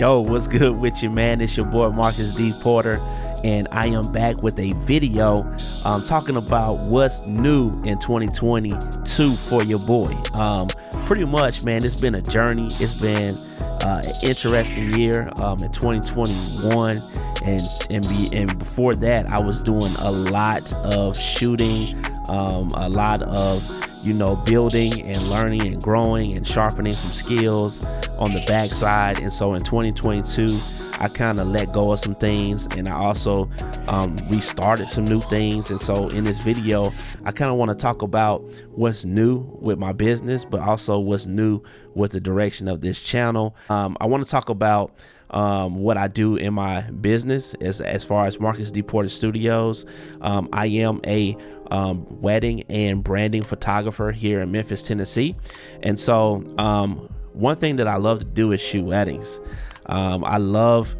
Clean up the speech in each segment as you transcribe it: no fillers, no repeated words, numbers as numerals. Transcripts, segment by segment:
Yo, what's good with you, man? It's your boy Marcus D. Porter, and I am back with a video talking about what's new in 2022 for your boy. Pretty much, man, it's been a journey. It's been an interesting year in 2021, and before that, I was doing a lot of shooting, a lot of building and learning and growing and sharpening some skills on the backside. And so in 2022, I kind of let go of some things, and I also restarted some new things. And so in this video, I kind of want to talk about what's new with my business, but also what's new with the direction of this channel. I want to talk about what I do in my business as far as Marcus D. Porter Studios. I am a wedding and branding photographer here in Memphis, Tennessee. And so one thing that I love to do is shoot weddings. I love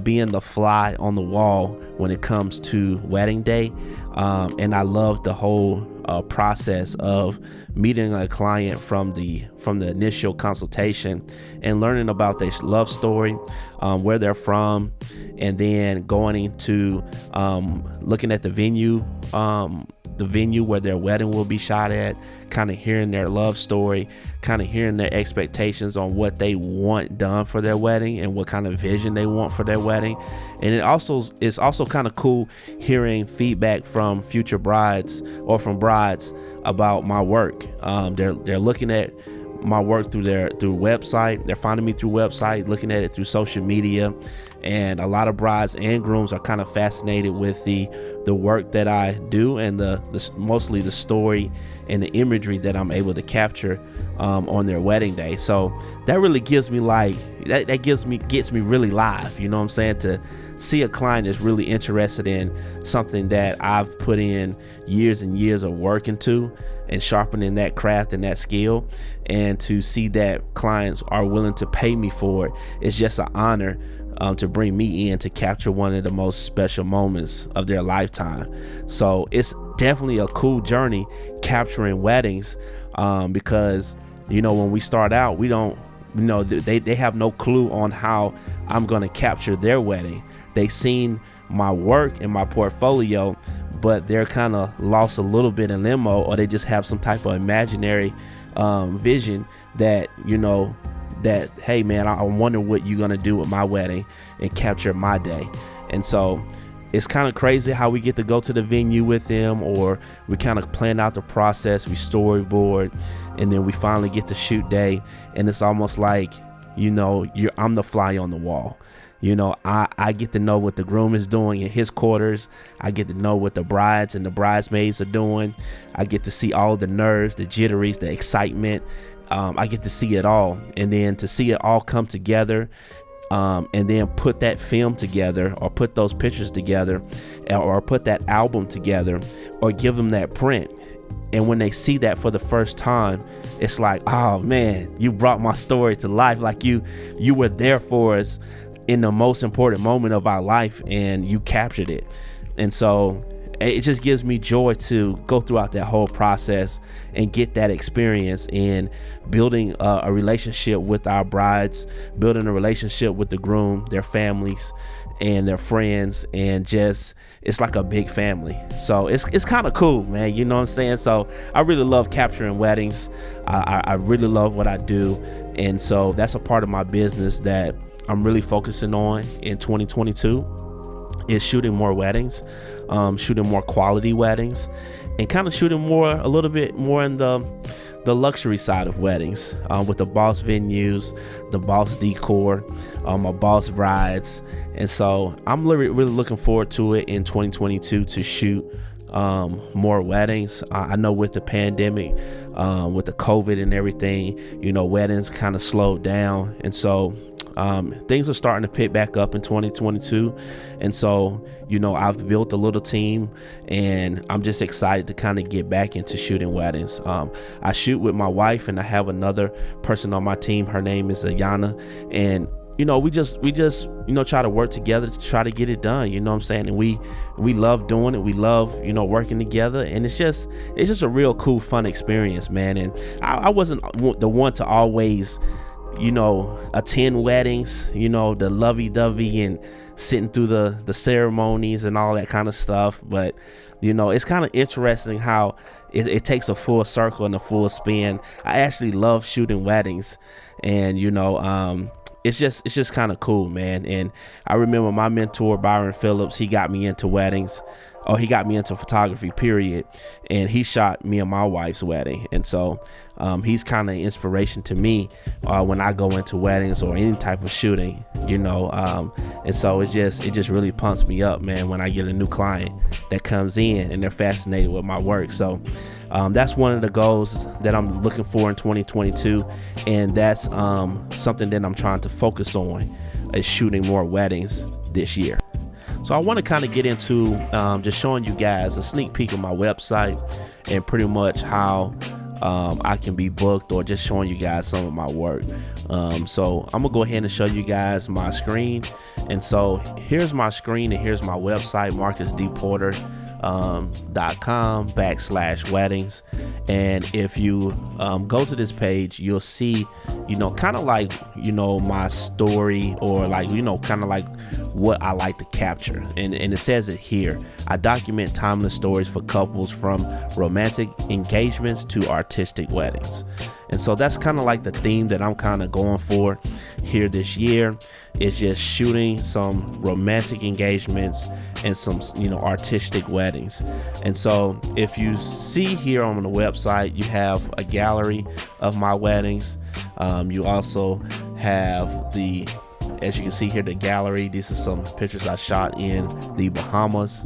being the fly on the wall when it comes to wedding day. And I love the whole process of meeting a client from the initial consultation and learning about their love story, where they're from, and then going into looking at the venue where their wedding will be shot at, kind of hearing their love story, kind of hearing their expectations on what they want done for their wedding and what kind of vision they want for their wedding. And it's also kind of cool hearing feedback from future brides or from brides about my work. They're looking at my work through website. They're finding me through website, looking at it through social media. And a lot of brides and grooms are kind of fascinated with the work that I do, and mostly the story and the imagery that I'm able to capture on their wedding day. So that really gives me gets me really live, you know what I'm saying, to see a client that's really interested in something that I've put in years and years of work into and sharpening that craft and that skill, and to see that clients are willing to pay me for it. It's just an honor to bring me in to capture one of the most special moments of their lifetime. So it's definitely a cool journey capturing weddings, because when we start out, we don't they have no clue on how I'm going to capture their wedding. They've seen my work and my portfolio, but they're kind of lost a little bit in limbo, or they just have some type of imaginary vision that that, hey man, I wonder what you're gonna do with my wedding and capture my day. And so it's kind of crazy how we get to go to the venue with them, or we kind of plan out the process, we storyboard, and then we finally get to shoot day, and it's almost like I'm the fly on the wall. I get to know what the groom is doing in his quarters. I get to know what the brides and the bridesmaids are doing. I get to see all the nerves, the jitteries, the excitement. I get to see it all, and then to see it all come together, and then put that film together, or put those pictures together, or put that album together, or give them that print. And when they see that for the first time, it's like, oh man, you brought my story to life. Like you were there for us in the most important moment of our life, and you captured it. And so it just gives me joy to go throughout that whole process and get that experience in building a relationship with our brides, building a relationship with the groom, their families, and their friends, and just it's like a big family. So it's kind of cool, man, you know what I'm saying? So I really love capturing weddings. I really love what I do, and so that's a part of my business that I'm really focusing on in 2022, is shooting more weddings, shooting more quality weddings, and kind of shooting a little bit more in the luxury side of weddings, with the boss venues, the boss decor, my boss brides. And so I'm really looking forward to it in 2022 to shoot more weddings. I know with the pandemic, with the COVID and everything, weddings kind of slowed down, and so things are starting to pick back up in 2022. And so I've built a little team, and I'm just excited to kind of get back into shooting weddings. I shoot with my wife, and I have another person on my team. Her name is Ayana, and we just try to work together to try to get it done, you know what I'm saying? And we love doing it. We love working together, and it's just a real cool, fun experience, man. And I wasn't the one to always attend weddings, the lovey-dovey and sitting through the ceremonies and all that kind of stuff. But it's kind of interesting how it takes a full circle and a full spin. I actually love shooting weddings, and it's just kind of cool, man. And I remember my mentor Byron Phillips, he got me into weddings. He got me into photography, period. And he shot me and my wife's wedding. And so he's kind of inspiration to me when I go into weddings or any type of shooting, and so it just really pumps me up, man, when I get a new client that comes in and they're fascinated with my work. So that's one of the goals that I'm looking for in 2022. And that's something that I'm trying to focus on, is shooting more weddings this year. So I want to kind of get into just showing you guys a sneak peek of my website and pretty much how I can be booked, or just showing you guys some of my work. So I'm gonna go ahead and show you guys my screen. And so here's my screen, and here's my website, marcusdporter.com/weddings. And if you go to this page, you'll see kind of like my story, or like kind of like what I like to capture. And it says it here: I document timeless stories for couples, from romantic engagements to artistic weddings. And so that's kind of like the theme that I'm kind of going for here this year, is just shooting some romantic engagements and some artistic weddings. And so if you see here on the website, you have a gallery of my weddings. You also have as you can see here, the gallery. These are some pictures I shot in the Bahamas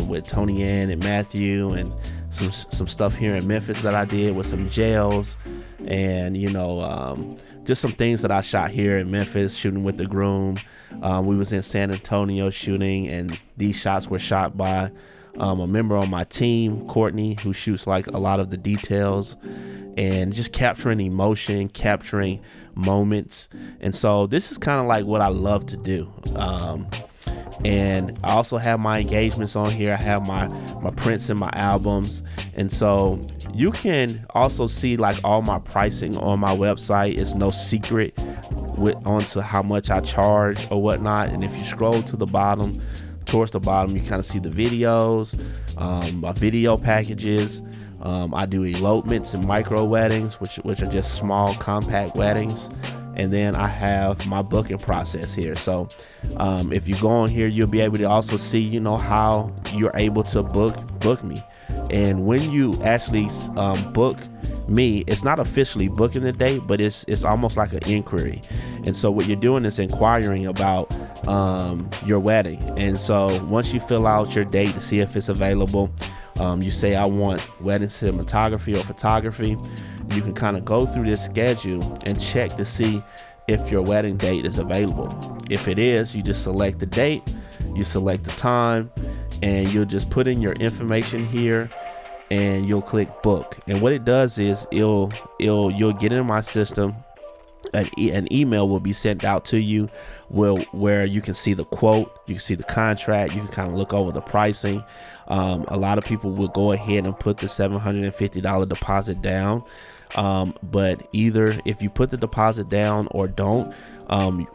with Tony Ann and Matthew, and some stuff here in Memphis that I did with some jails, and just some things that I shot here in Memphis, shooting with the groom. We was in San Antonio shooting, and these shots were shot by a member on my team, Courtney, who shoots like a lot of the details, and just capturing emotion, capturing moments. And so this is kind of like what I love to do. And I also have my engagements on here. I have my prints and my albums. And so you can also see like all my pricing on my website. It's no secret onto how much I charge or whatnot. And if you scroll to the bottom, towards the bottom, you kind of see the videos, my video packages. I do elopements and micro weddings, which are just small compact weddings. And then I have my booking process here. So if you go on here, you'll be able to also see how you're able to book me. And when you actually book me, it's not officially booking the date, but it's almost like an inquiry. And so what you're doing is inquiring about your wedding. And so once you fill out your date to see if it's available, you say, I want wedding cinematography or photography. You can kind of go through this schedule and check to see if your wedding date is available. If it is, you just select the date, you select the time, and you'll just put in your information here, and you'll click book. And what it does is you'll get in my system. An email will be sent out to you where you can see the quote, you can see the contract, you can kind of look over the pricing. A lot of people will go ahead and put the $750 deposit down, but either if you put the deposit down or don't,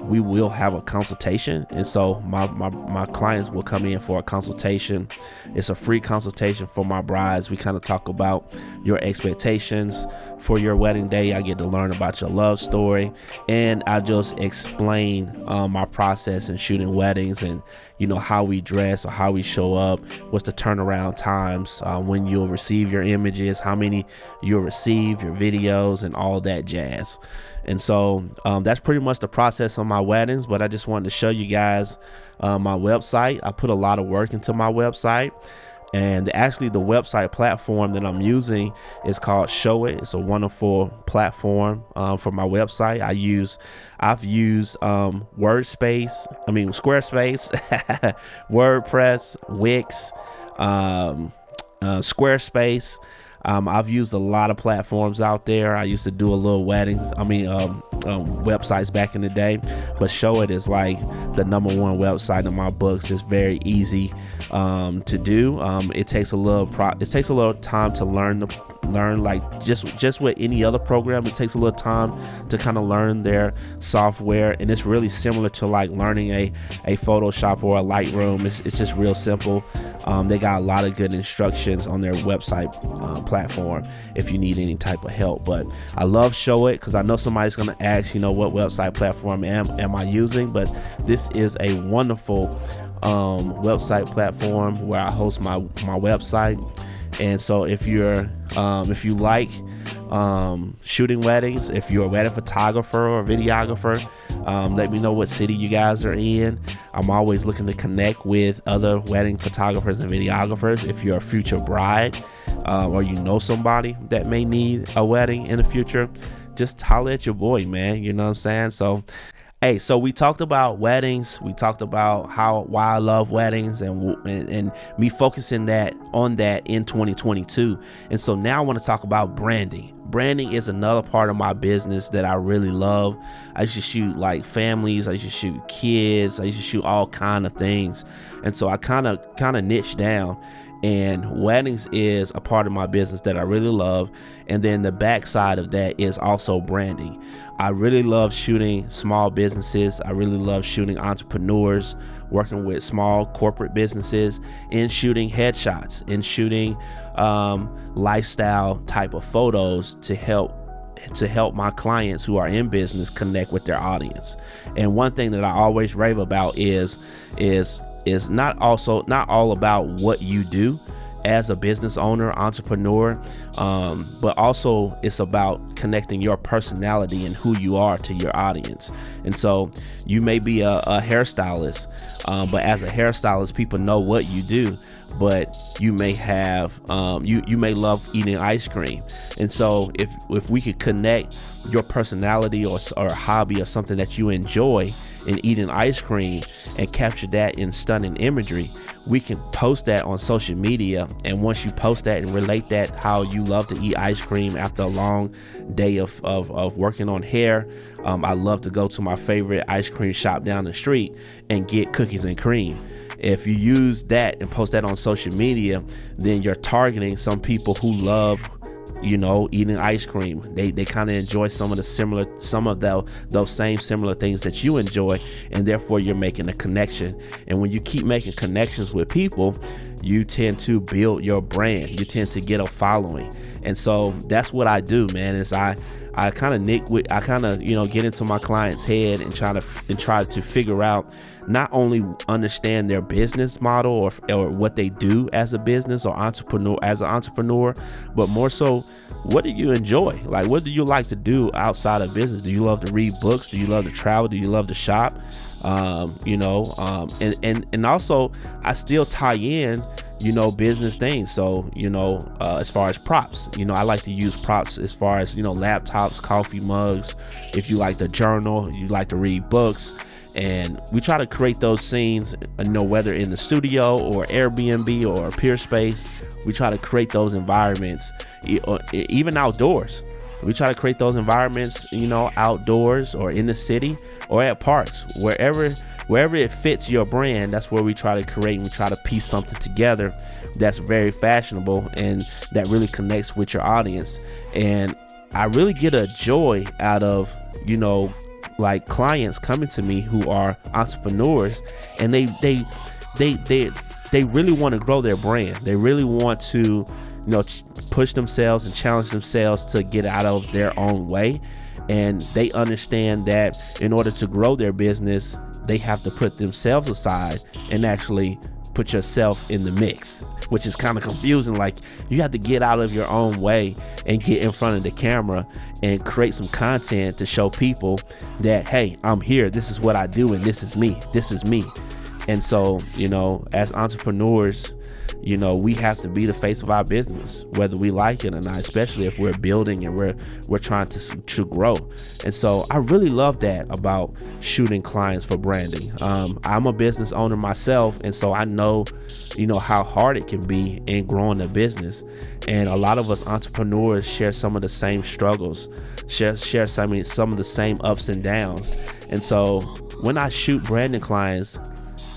we will have a consultation. And so my clients will come in for a consultation. It's a free consultation for my brides. We kind of talk about your expectations for your wedding day. I get to learn about your love story, and I just explain my process in shooting weddings, and how we dress or how we show up, what's the turnaround times, when you'll receive your images, how many you'll receive, your videos, and all that jazz. And so that's pretty much the process on my weddings. But I just wanted to show you guys my website. I put a lot of work into my website, and actually the website platform that I'm using is called Show It. It's a wonderful platform for my website. I've used Squarespace, WordPress, Wix, Squarespace. I've used a lot of platforms out there. I used to do a little websites back in the day, but Show It is like the number one website in my books. It's very easy to do. It takes a little time to learn learn like just with any other program. It takes a little time to kind of learn their software, and it's really similar to like learning a Photoshop or a Lightroom. It's just real simple. They got a lot of good instructions on their website platform if you need any type of help. But I love Show It because I know somebody's going to ask, what website platform am I using? But this is a wonderful website platform where I host my website. And so if you like shooting weddings, if you're a wedding photographer or videographer, let me know what city you guys are in. I'm always looking to connect with other wedding photographers and videographers. If you're a future bride or you know somebody that may need a wedding in the future, just holler at your boy, man. You know what I'm saying? So hey, so we talked about weddings. We talked about why I love weddings and me focusing on that in 2022. And so now I want to talk about branding. Branding is another part of my business that I really love. I used to shoot like families. I used to shoot kids. I used to shoot all kind of things. And so I kind of niched down. And weddings is a part of my business that I really love. And then the backside of that is also branding. I really love shooting small businesses. I really love shooting entrepreneurs, working with small corporate businesses, and shooting headshots and shooting lifestyle type of photos to help my clients who are in business connect with their audience. And one thing that I always rave about is not all about what you do as a business owner, entrepreneur, but also it's about connecting your personality and who you are to your audience. And so you may be a hairstylist, but as a hairstylist, people know what you do, but you may have you may love eating ice cream. And so if we could connect your personality or a hobby or something that you enjoy in eating ice cream and capture that in stunning imagery, we can post that on social media. And once you post that and relate that how you love to eat ice cream after a long day of working on hair, I love to go to my favorite ice cream shop down the street and get cookies and cream. If you use that and post that on social media, then you're targeting some people who love eating ice cream. They kind of enjoy some of those same similar things that you enjoy, and therefore you're making a connection. And when you keep making connections with people, you tend to build your brand. You tend to get a following. And so that's what I do, man. Is I kind of get into my client's head and try to figure out, not only understand their business model or what they do as a business or as an entrepreneur, but more so, what do you enjoy? Like, what do you like to do outside of business? Do you love to read books? Do you love to travel? Do you love to shop? And also I still tie in business things. So, as far as props, I like to use props as far as, laptops, coffee mugs. If you like to journal, you like to read books, and we try to create those scenes, whether in the studio or Airbnb or Peerspace, we try to create those environments, even outdoors. We try to create those environments, outdoors or in the city or at parks, wherever it fits your brand. That's where we try to create, and we try to piece something together that's very fashionable and that really connects with your audience. And I really get a joy out of, like clients coming to me who are entrepreneurs, and they really want to grow their brand. They really want to, push themselves and challenge themselves to get out of their own way. And they understand that in order to grow their business, they have to put themselves aside and actually put yourself in the mix, which is kind of confusing. Like, you have to get out of your own way and get in front of the camera and create some content to show people that, hey, I'm here. This is what I do. And this is me. And so, as entrepreneurs, we have to be the face of our business, whether we like it or not, especially if we're building and we're trying to grow. And so I really love that about shooting clients for branding. I'm a business owner myself, and so I know, how hard it can be in growing a business. And a lot of us entrepreneurs share some of the same struggles, share some of the same ups and downs. And so when I shoot branding clients,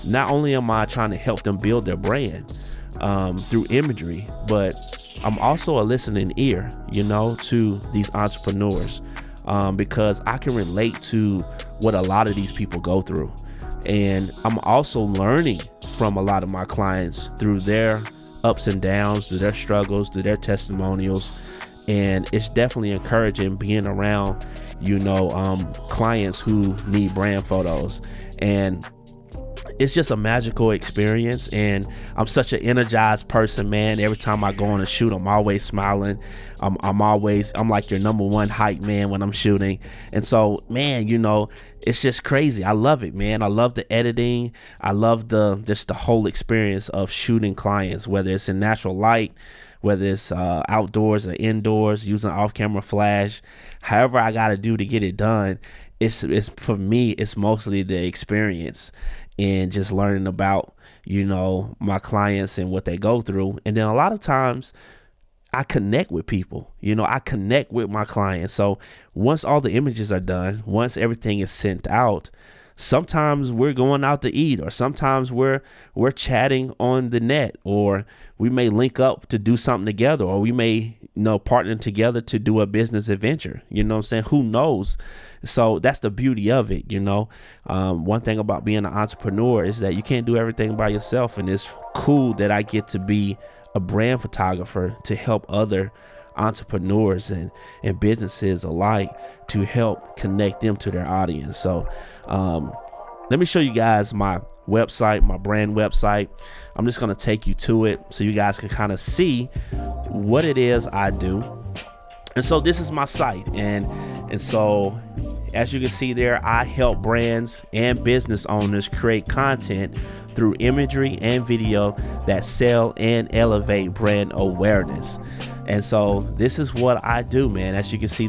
not only am I trying to help them build their brand through imagery, but I'm also a listening ear, to these entrepreneurs, because I can relate to what a lot of these people go through. And I'm also learning from a lot of my clients through their ups and downs, through their struggles, through their testimonials. And it's definitely encouraging being around, clients who need brand photos. And it's just a magical experience, and I'm such an energized person, man. Every time I go on a shoot, I'm always smiling. I'm like your number one hype man when I'm shooting. And so, man, it's just crazy. I love it, man. I love the editing. I love just the whole experience of shooting clients, whether it's in natural light, whether it's outdoors or indoors, using off-camera flash, however I got to do to get it done. It's for me, it's mostly the experience and just learning about, my clients and what they go through. And then a lot of times I connect with people, I connect with my clients. So once all the images are done, once everything is sent out, sometimes we're going out to eat, or sometimes we're chatting on the net, or we may link up to do something together, or we may, partner together to do a business adventure. You know what I'm saying? Who knows? So that's the beauty of it. One thing about being an entrepreneur is that you can't do everything by yourself. And it's cool that I get to be a brand photographer to help other entrepreneurs and businesses alike, to help connect them to their audience. So let me show you guys my website, my brand website. I'm just going to take you to it so you guys can kind of see what it is I do. And so this is my site, and so as you can see there, I help brands and business owners create content through imagery and video that sell and elevate brand awareness. And so this is what I do, man. As you can see,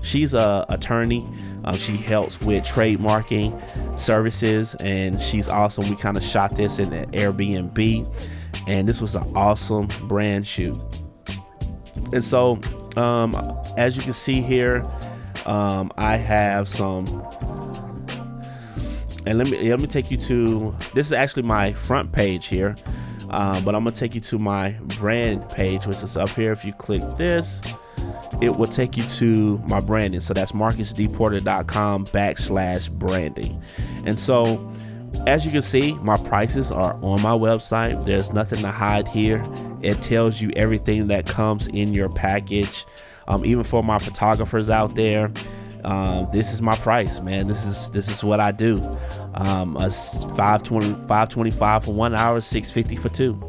she's a attorney. She helps with trademarking services, and she's awesome. We kind of shot this in an Airbnb, and this was an awesome brand shoot. And so as you can see here, I have some, and let me take you to, this is actually my front page here, but I'm gonna take you to my brand page, which is up here. If you click this, it will take you to my branding. So that's marcusdporter.com/branding. And so as you can see, my prices are on my website. There's nothing to hide here. It tells you everything that comes in your package. Even for my photographers out there, this is my price, man. This is what I do. $525 for 1 hour, $650 for 2.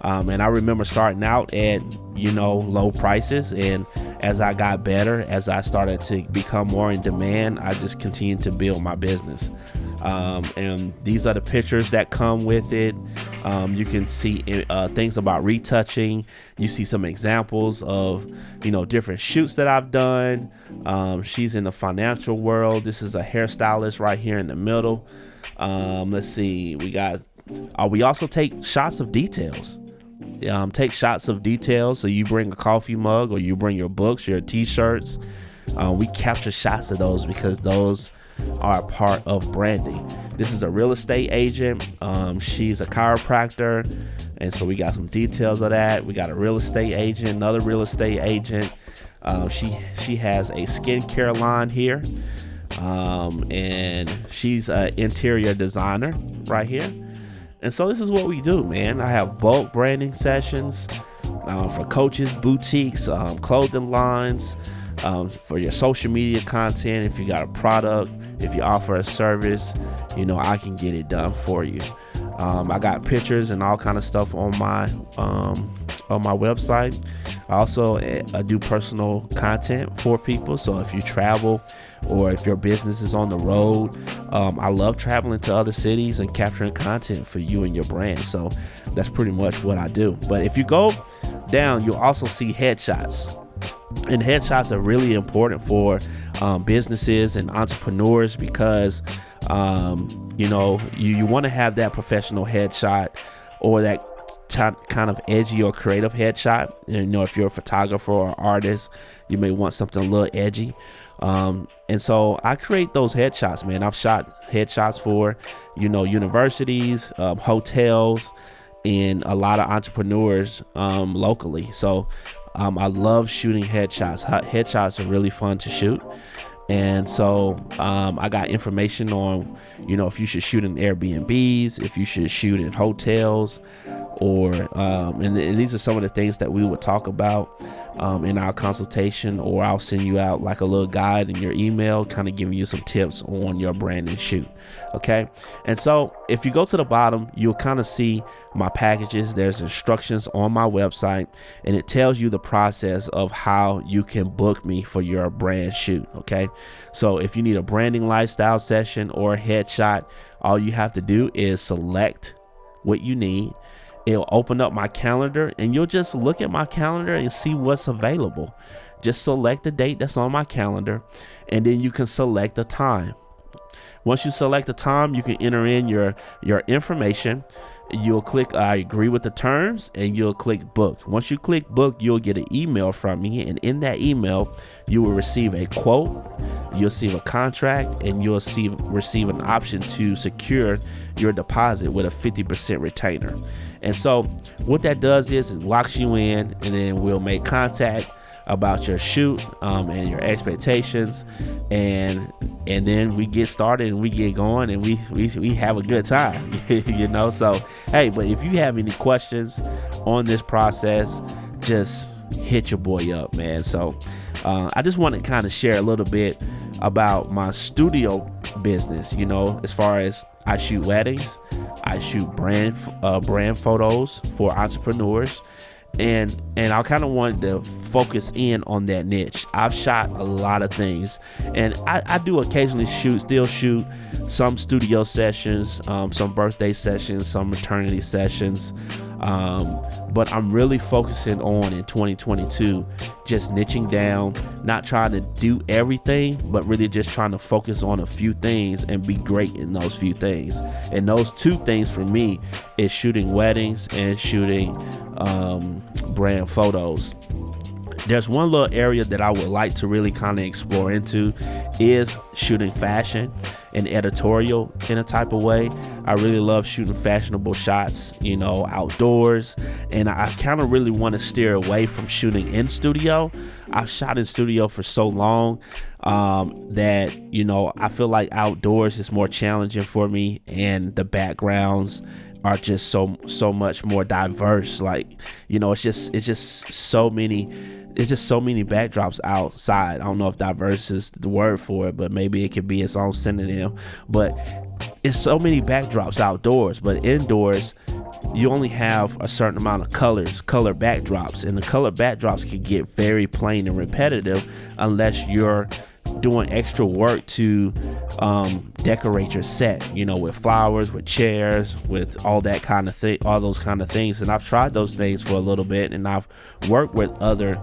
And I remember starting out at low prices, and as I got better, as I started to become more in demand, I just continued to build my business. And these are the pictures that come with it. You can see things about retouching. You see some examples of different shoots that I've done. She's in the financial world. This is a hairstylist right here in the middle. Let's see, we also take shots of details. So you bring a coffee mug, or you bring your books, your t-shirts. We capture shots of those because those are a part of branding. This is a real estate agent. She's a chiropractor, and so we got some details of that. We got a real estate agent, another real estate agent. She has a skincare line here, and she's an interior designer right here. And so this is what we do, man. I have bulk branding sessions for coaches, boutiques, clothing lines, for your social media content. If you got a product, if you offer a service, I can get it done for you. I got pictures and all kind of stuff on my website. I also do personal content for people. So if you travel, or if your business is on the road, I love traveling to other cities and capturing content for you and your brand. So that's pretty much what I do. But if you go down, you'll also see headshots. And headshots are really important for businesses and entrepreneurs, because you want to have that professional headshot, or that kind of edgy or creative headshot. If you're a photographer or artist, you may want something a little edgy. And so I create those headshots, man. I've shot headshots for universities, hotels, and a lot of entrepreneurs locally. So I love shooting headshots. Headshots are really fun to shoot. And so I got information on, if you should shoot in Airbnbs, if you should shoot in hotels, or and these are some of the things that we would talk about in our consultation, or I'll send you out like a little guide in your email, kind of giving you some tips on your branding shoot. Okay. And so if you go to the bottom, you'll kind of see my packages. There's instructions on my website, and it tells you the process of how you can book me for your brand shoot. Okay. So if you need a branding lifestyle session or a headshot, all you have to do is select what you need. It'll open up my calendar, and you'll just look at my calendar and see what's available. Just select the date that's on my calendar, and then you can select the time. Once you select the time, you can enter in your information. You'll click I agree with the terms, and you'll click book. Once you click book, you'll get an email from me, and in that email you will receive a quote, you'll receive a contract, and you'll receive an option to secure your deposit with a 50% retainer. And so what that does is it locks you in, and then we'll make contact about your shoot and your expectations, and then we get started and we get going, and we have a good time. So hey, but if you have any questions on this process, just hit your boy up, man. So I just want to kind of share a little bit about my studio business. As far as I shoot weddings, I shoot brand photos for entrepreneurs, and I kind of wanted to focus in on that niche. I've shot a lot of things, and I do occasionally still shoot some studio sessions, some birthday sessions, some maternity sessions, but I'm really focusing on, in 2022, just niching down, not trying to do everything, but really just trying to focus on a few things and be great in those few things. And those two things for me is shooting weddings and shooting brand photos. There's one little area that I would like to really kind of explore into is shooting fashion and editorial in a type of way. I really love shooting fashionable shots, outdoors, and I kind of really want to steer away from shooting in studio. I've shot in studio for so long that I feel like outdoors is more challenging for me, and the backgrounds are just so much more diverse. Like, it's just so many backdrops outside. I don't know if diverse is the word for it, but maybe it could be its own synonym. But it's so many backdrops outdoors, but indoors you only have a certain amount of color backdrops, and the color backdrops can get very plain and repetitive unless you're doing extra work to decorate your set, with flowers, with chairs, with all that kind of thing, all those kind of things. And I've tried those things for a little bit, and I've worked with other,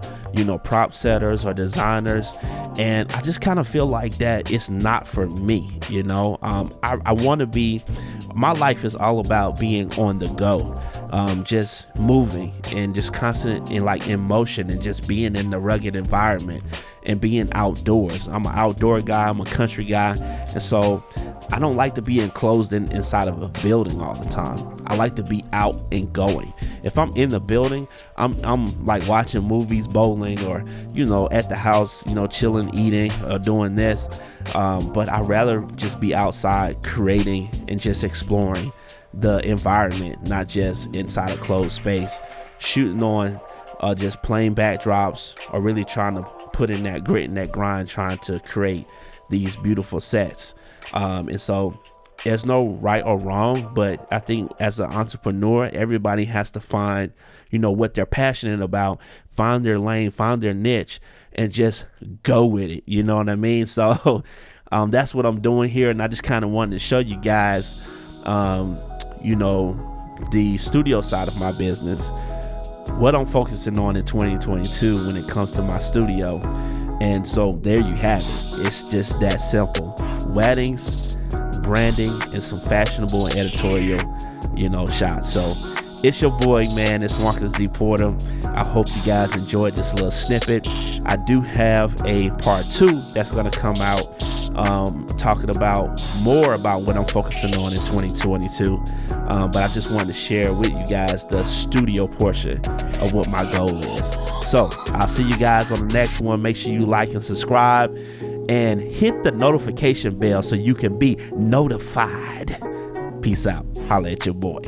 prop setters or designers, and I just kind of feel like that it's not for me. I want to be, my life is all about being on the go, just moving and just constant in motion, and just being in the rugged environment and being outdoors. I'm an outdoor guy, I'm a country guy, and so I don't like to be enclosed inside of a building all the time. I like to be out and going. If I'm in the building, I'm like watching movies, bowling, or at the house, chilling, eating, or doing this, but I'd rather just be outside creating and just exploring the environment, not just inside a closed space, shooting on just plain backdrops, or really trying to put in that grit and that grind, trying to create these beautiful sets. And so there's no right or wrong, but I think as an entrepreneur, everybody has to find, what they're passionate about, find their lane, find their niche, and just go with it. You know what I mean? So that's what I'm doing here. And I just kind of wanted to show you guys, the studio side of my business, what I'm focusing on in 2022 when it comes to my studio. And so there you have it. It's just that simple. Weddings, branding, and some fashionable and editorial, shots. So it's your boy, man. It's Marcus D. Porter. I hope you guys enjoyed this little snippet. I do have a part 2 that's going to come out talking about more about what I'm focusing on in 2022. But I just wanted to share with you guys the studio portion of what my goal is. So I'll see you guys on the next one. Make sure you like and subscribe and hit the notification bell so you can be notified. Peace out. Holla at your boy.